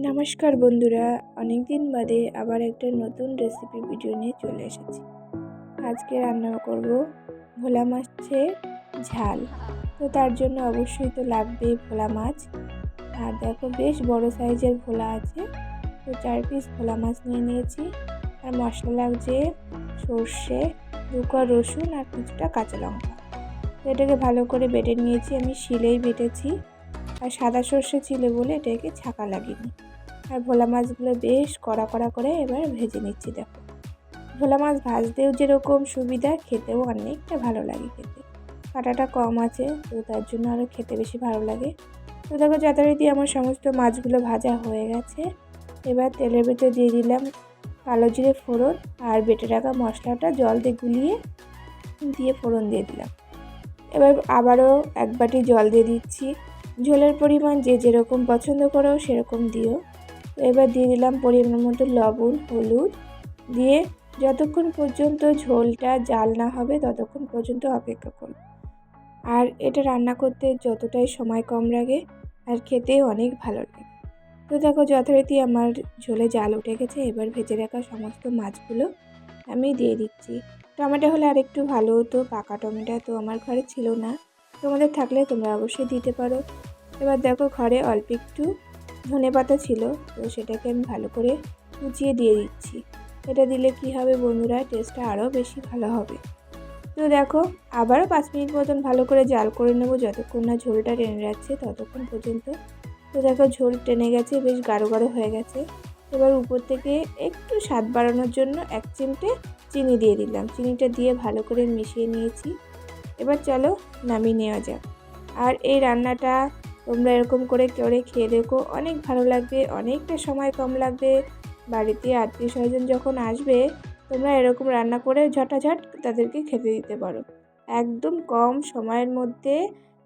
নমস্কার বন্ধুরা, অনেক দিন বাদে আবার একটা নতুন রেসিপি ভিডিও নিয়ে চলে এসেছি। আজকে রান্না করব ভোলা মাছের ঝাল। তো তার জন্য অবশ্যই তো লাগবে ভোলা মাছ। আর দেখো বেশ বড় সাইজের ভোলা আছে, তো 4 পিস ভোলা মাছ নিয়ে নিয়েছি। আর মশলা লাগছে সর্ষে, 2 কোয়া রসুন আর কিছুটা কাঁচা লঙ্কা। তো এটাকে ভালো করে বেটে নিয়েছি, আমি শিলেই বেটেছি। আর সাদা সর্ষে ছিল বলে এটাকে ছাকা লাগিনি। আর ভোলা মাছগুলো বেশ কড়া কড়া করে এবার ভেজে নিচ্ছি। দেখো ভোলা মাছ ভাজতেও যেরকম সুবিধা, খেতেও অনেকটা ভালো লাগে খেতে। কাঁটাটা কম আছে, তো তার জন্য আরও খেতে বেশি ভালো লাগে। তো দেখো যথারীতি আমার সমস্ত মাছগুলো ভাজা হয়ে গেছে। এবার তেলের ভেতর দিয়ে দিলাম কালো জিরে ফোড়ন আর বেটে রাখা মশলাটা জল দিয়ে গুলিয়ে দিয়ে ফোড়ন দিয়ে দিলাম। এবার আবারও 1 বাটি জল দিয়ে দিচ্ছি। ঝোলের পরিমাণ যে যেরকম পছন্দ করো সেরকম দিও। তো এবার দিয়ে দিলাম পরিমাণ মতো লবণ, হলুদ দিয়ে যতক্ষণ পর্যন্ত ঝোলটা জাল না হবে ততক্ষণ পর্যন্ত অপেক্ষা করব। আর এটা রান্না করতে যতটাই সময় কম লাগে আর খেতেও অনেক ভালো লাগে। তো দেখো যথারীতি আমার ঝোলে জাল উঠে গেছে। এবার ভেজে রাখা সমস্ত মাছগুলো আমি দিয়ে দিচ্ছি। টমেটো হলে আর একটু ভালো হতো, পাকা টমেটো তো আমার ঘরে ছিল না, তোমাদের থাকলে তোমরা অবশ্যই দিতে পারো। এবার দেখো ঘরে অল্প একটু ধনেপাতা ছিল, তো সেটাকে আমি ভালো করে কুচিয়ে দিয়ে দিচ্ছি। এটা দিলে কি হবে বন্ধুরা, টেস্টটা আরও বেশি ভালো হবে। তো দেখো আবারও 5 মিনিট মতন ভালো করে জাল করে নেব, যতক্ষণ না ঝোলটা টেনে যাচ্ছে ততক্ষণ পর্যন্ত। তো দেখো ঝোল টেনে গেছে, বেশ গাঢ় গাঢ় হয়ে গেছে। এবার উপর থেকে একটু স্বাদ বাড়ানোর জন্য 1 চিমটে চিনি দিয়ে দিলাম। চিনিটা দিয়ে ভালো করে মিশিয়ে নিয়েছি। এবার চলো নামিয়ে নেওয়া যাক। আর এই রান্নাটা তোমরা এরকম করে খেয়ে দেখো, অনেক ভালো লাগবে, অনেকটা সময় কম লাগবে। বাড়িতে আত্মীয় স্বজন যখন আসবে তোমরা এরকম রান্না করে ঝটাঝট তাদেরকে খেতে দিতে পারো। একদম কম সময়ের মধ্যে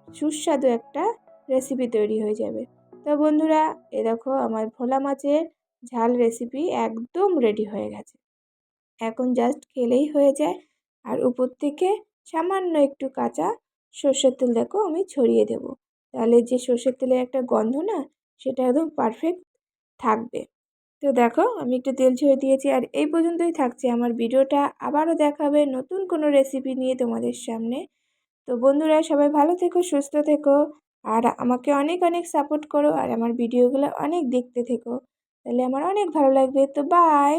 সুস্বাদু একটা রেসিপি তৈরি হয়ে যাবে। তো বন্ধুরা এ দেখো আমার ভোলা মাছের ঝাল রেসিপি একদম রেডি হয়ে গেছে। এখন জাস্ট খেলেই হয়ে যায়। আর উপর থেকে সামান্য একটু কাঁচা সর্ষের তেল দেখো আমি ছড়িয়ে দেব, তাহলে যে সর্ষের তেলের একটা গন্ধ না, সেটা একদম পারফেক্ট থাকবে। তো দেখো আমি একটু তেল ছড়িয়ে দিয়েছি। আর এই পর্যন্তই থাকছে আমার ভিডিওটা, আবারও দেখাবে নতুন কোনো রেসিপি নিয়ে তোমাদের সামনে। তো বন্ধুরা সবাই ভালো থেকো, সুস্থ থেকো, আর আমাকে অনেক অনেক সাপোর্ট করো, আর আমার ভিডিওগুলো অনেক দেখতে থেকো, তাহলে আমার অনেক ভালো লাগবে। তো বাই।